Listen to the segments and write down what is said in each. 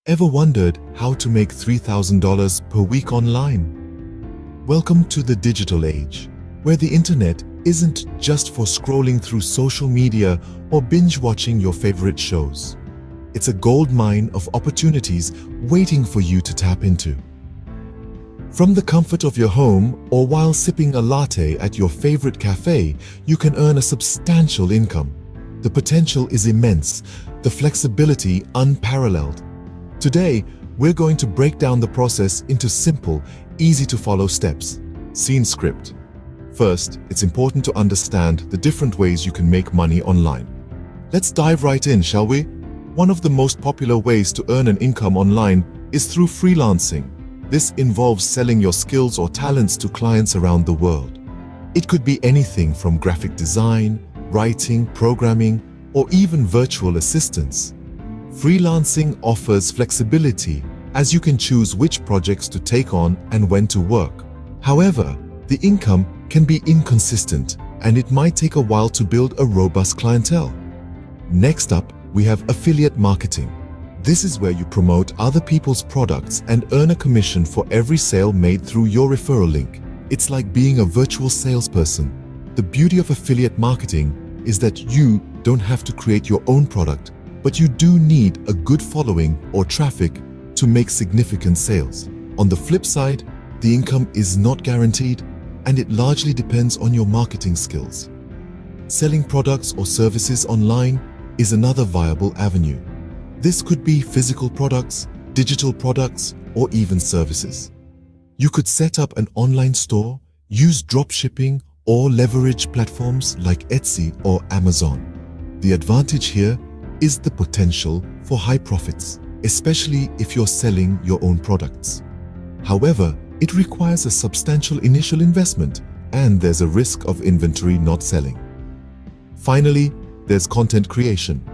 Ever wondered how to make $3,000 per week online? Welcome to the digital age, where the internet isn't just for scrolling through social media or binge watching your favorite shows. It's a gold mine of opportunities waiting for you to tap into. From the comfort of your home or while sipping a latte at your favorite cafe, you can earn a substantial income. The potential is immense, the flexibility unparalleled. Today, we're going to break down the process into simple, easy-to-follow steps. Scene script. First, it's important to understand the different ways you can make money online. Let's dive right in, shall we? One of the most popular ways to earn an income online is through freelancing. This involves selling your skills or talents to clients around the world. It could be anything from graphic design, writing, programming, or even virtual assistance. Freelancing offers flexibility as you can choose which projects to take on and when to work. However, the income can be inconsistent and it might take a while to build a robust clientele. Next up, we have affiliate marketing. This is where you promote other people's products and earn a commission for every sale made through your referral link. It's like being a virtual salesperson. The beauty of affiliate marketing is that you don't have to create your own product, but you do need a good following or traffic to make significant sales. On the flip side, the income is not guaranteed and it largely depends on your marketing skills. Selling products or services online is another viable avenue. This could be physical products, digital products, or even services. You could set up an online store, use dropshipping, or leverage platforms like Etsy or Amazon. The advantage here is the potential for high profits, especially if you're selling your own products. However, it requires a substantial initial investment and there's a risk of inventory not selling. Finally, there's content creation.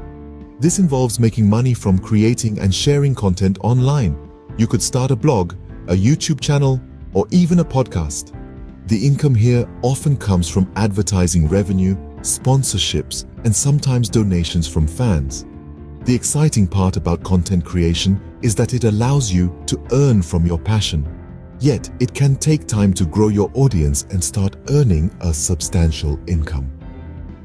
This involves making money from creating and sharing content online. You could start a blog, a YouTube channel, or even a podcast. The income here often comes from advertising revenue, sponsorships, and sometimes donations from fans. The exciting part about content creation is that it allows you to earn from your passion. Yet, it can take time to grow your audience and start earning a substantial income.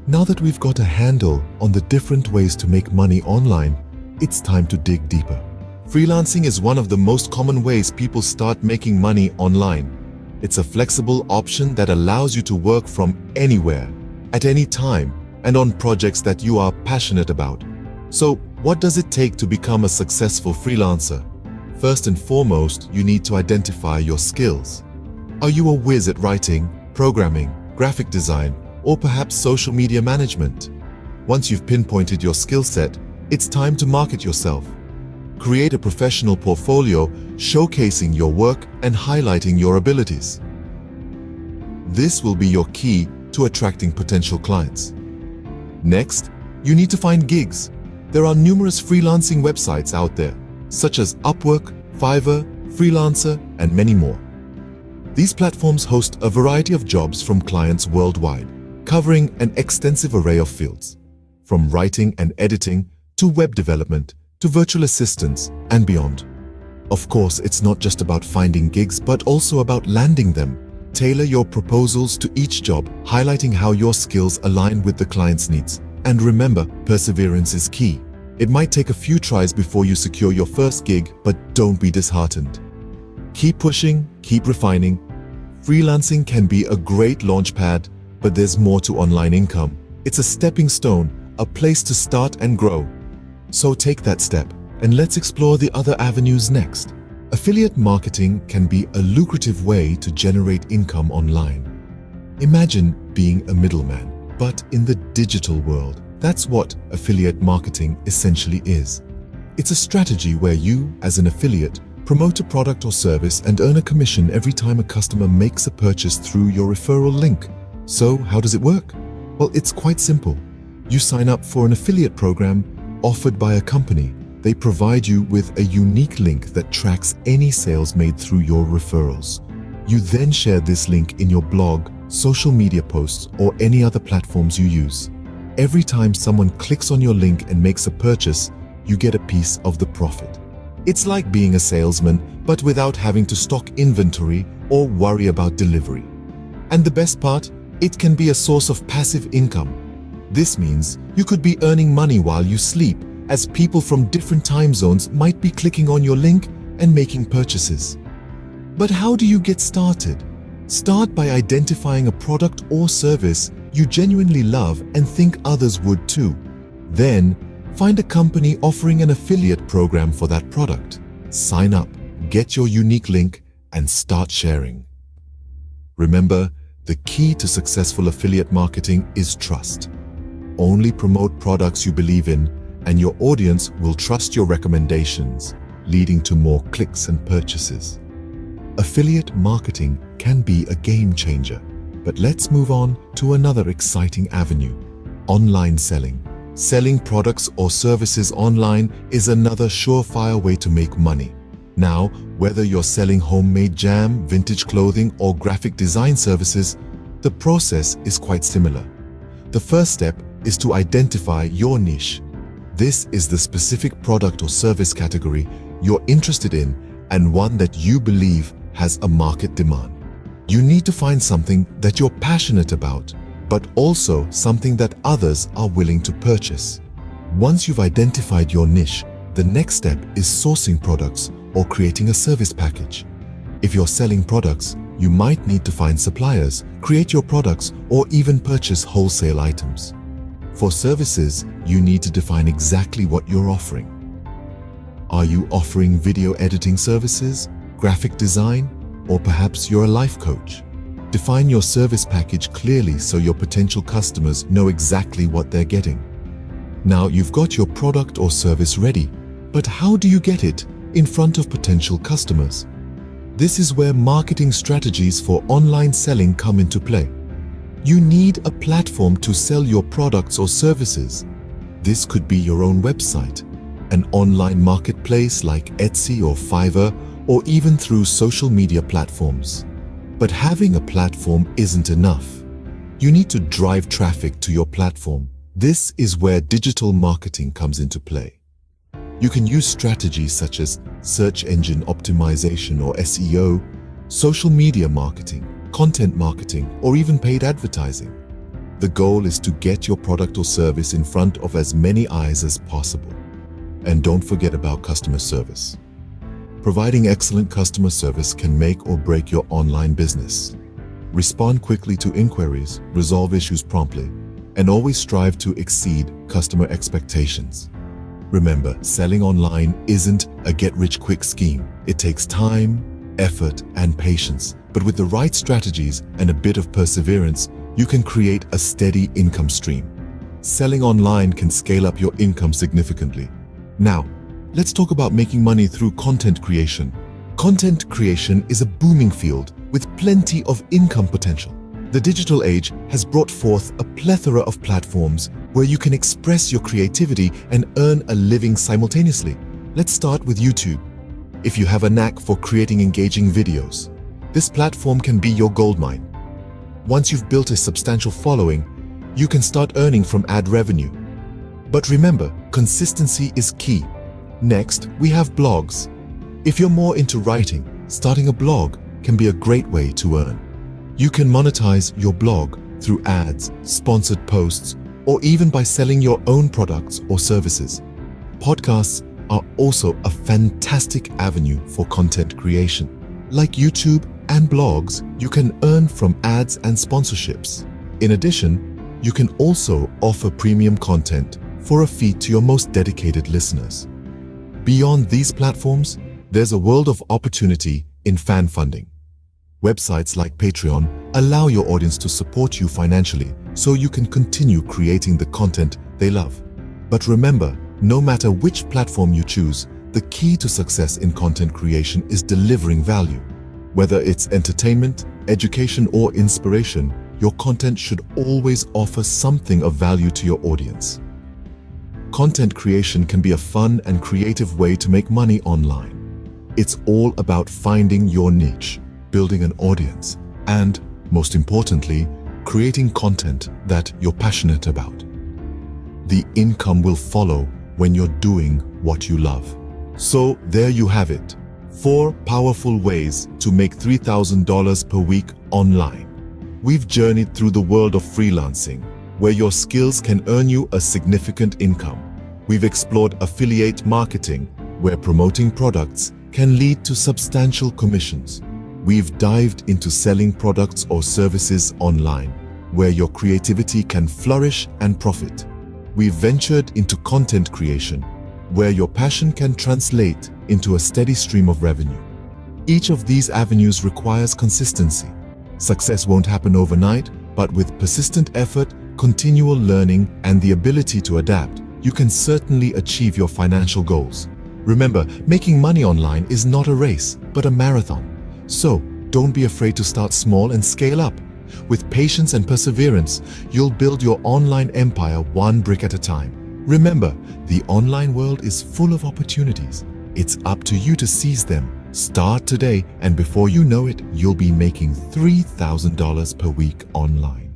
Now that we've got a handle on the different ways to make money online, it's time to dig deeper. Freelancing is one of the most common ways people start making money online. It's a flexible option that allows you to work from anywhere, at any time, and on projects that you are passionate about. So, what does it take to become a successful freelancer? First and foremost, you need to identify your skills. Are you a whiz at writing, programming, graphic design, or perhaps social media management? Once you've pinpointed your skill set, it's time to market yourself. Create a professional portfolio showcasing your work and highlighting your abilities. This will be your key to attracting potential clients. Next, you need to find gigs. There are numerous freelancing websites out there, such as Upwork, Fiverr, Freelancer, and many more. These platforms host a variety of jobs from clients worldwide, covering an extensive array of fields, from writing and editing to web development to virtual assistants and beyond. Of course, it's not just about finding gigs, but also about landing them. Tailor your proposals to each job, highlighting how your skills align with the client's needs. And remember, perseverance is key. It might take a few tries before you secure your first gig, but don't be disheartened. Keep pushing, keep refining. Freelancing can be a great launchpad, but there's more to online income. It's a stepping stone, a place to start and grow. So take that step, and let's explore the other avenues next. Affiliate marketing can be a lucrative way to generate income online. Imagine being a middleman, but in the digital world. That's what affiliate marketing essentially is. It's a strategy where you, as an affiliate, promote a product or service and earn a commission every time a customer makes a purchase through your referral link. So, how does it work? Well, it's quite simple. You sign up for an affiliate program offered by a company. They provide you with a unique link that tracks any sales made through your referrals. You then share this link in your blog, social media posts, or any other platforms you use. Every time someone clicks on your link and makes a purchase, you get a piece of the profit. It's like being a salesman, but without having to stock inventory or worry about delivery. And the best part, it can be a source of passive income. This means you could be earning money while you sleep, as people from different time zones might be clicking on your link and making purchases. But how do you get started? Start by identifying a product or service you genuinely love and think others would too. Then, find a company offering an affiliate program for that product. Sign up, get your unique link, and start sharing. Remember, the key to successful affiliate marketing is trust. Only promote products you believe in, and your audience will trust your recommendations, leading to more clicks and purchases. Affiliate marketing can be a game changer, but let's move on to another exciting avenue: online selling. Selling products or services online is another surefire way to make money. Now, whether you're selling homemade jam, vintage clothing, or graphic design services, the process is quite similar. The first step is to identify your niche. This is the specific product or service category you're interested in and one that you believe has a market demand. You need to find something that you're passionate about, but also something that others are willing to purchase. Once you've identified your niche, the next step is sourcing products or creating a service package. If you're selling products, you might need to find suppliers, create your products, or even purchase wholesale items. For services, you need to define exactly what you're offering. Are you offering video editing services, graphic design, or perhaps you're a life coach? Define your service package clearly so your potential customers know exactly what they're getting. Now you've got your product or service ready, but how do you get it in front of potential customers? This is where marketing strategies for online selling come into play. You need a platform to sell your products or services. This could be your own website, an online marketplace like Etsy or Fiverr, or even through social media platforms. But having a platform isn't enough. You need to drive traffic to your platform. This is where digital marketing comes into play. You can use strategies such as search engine optimization or SEO, social media marketing, content marketing, or even paid advertising. The goal is to get your product or service in front of as many eyes as possible. And don't forget about customer service. Providing excellent customer service can make or break your online business. Respond quickly to inquiries, resolve issues promptly, and always strive to exceed customer expectations. Remember, selling online isn't a get-rich-quick scheme. It takes time, effort, and patience. But with the right strategies and a bit of perseverance, you can create a steady income stream. Selling online can scale up your income significantly. Now, let's talk about making money through content creation. Content creation is a booming field with plenty of income potential. The digital age has brought forth a plethora of platforms where you can express your creativity and earn a living simultaneously. Let's start with YouTube. If you have a knack for creating engaging videos, this platform can be your goldmine. Once you've built a substantial following, you can start earning from ad revenue. But remember, consistency is key. Next, we have blogs. If you're more into writing, starting a blog can be a great way to earn. You can monetize your blog through ads, sponsored posts, or even by selling your own products or services. Podcasts are also a fantastic avenue for content creation. Like YouTube and blogs, you can earn from ads and sponsorships. In addition, you can also offer premium content for a fee to your most dedicated listeners. Beyond these platforms, there's a world of opportunity in fan funding. Websites like Patreon allow your audience to support you financially so you can continue creating the content they love. But remember, no matter which platform you choose, the key to success in content creation is delivering value. Whether it's entertainment, education, or inspiration, your content should always offer something of value to your audience. Content creation can be a fun and creative way to make money online. It's all about finding your niche, building an audience, and, most importantly, creating content that you're passionate about. The income will follow when you're doing what you love. So there you have it. 4 powerful ways to make $3,000 per week online. We've journeyed through the world of freelancing, where your skills can earn you a significant income. We've explored affiliate marketing, where promoting products can lead to substantial commissions. We've dived into selling products or services online, where your creativity can flourish and profit. We've ventured into content creation, where your passion can translate into a steady stream of revenue. Each of these avenues requires consistency. Success won't happen overnight, but with persistent effort, continual learning, and the ability to adapt, you can certainly achieve your financial goals. Remember, making money online is not a race, but a marathon. So, don't be afraid to start small and scale up. With patience and perseverance, you'll build your online empire one brick at a time. Remember, the online world is full of opportunities. It's up to you to seize them. Start today, and before you know it, you'll be making $3,000 per week online.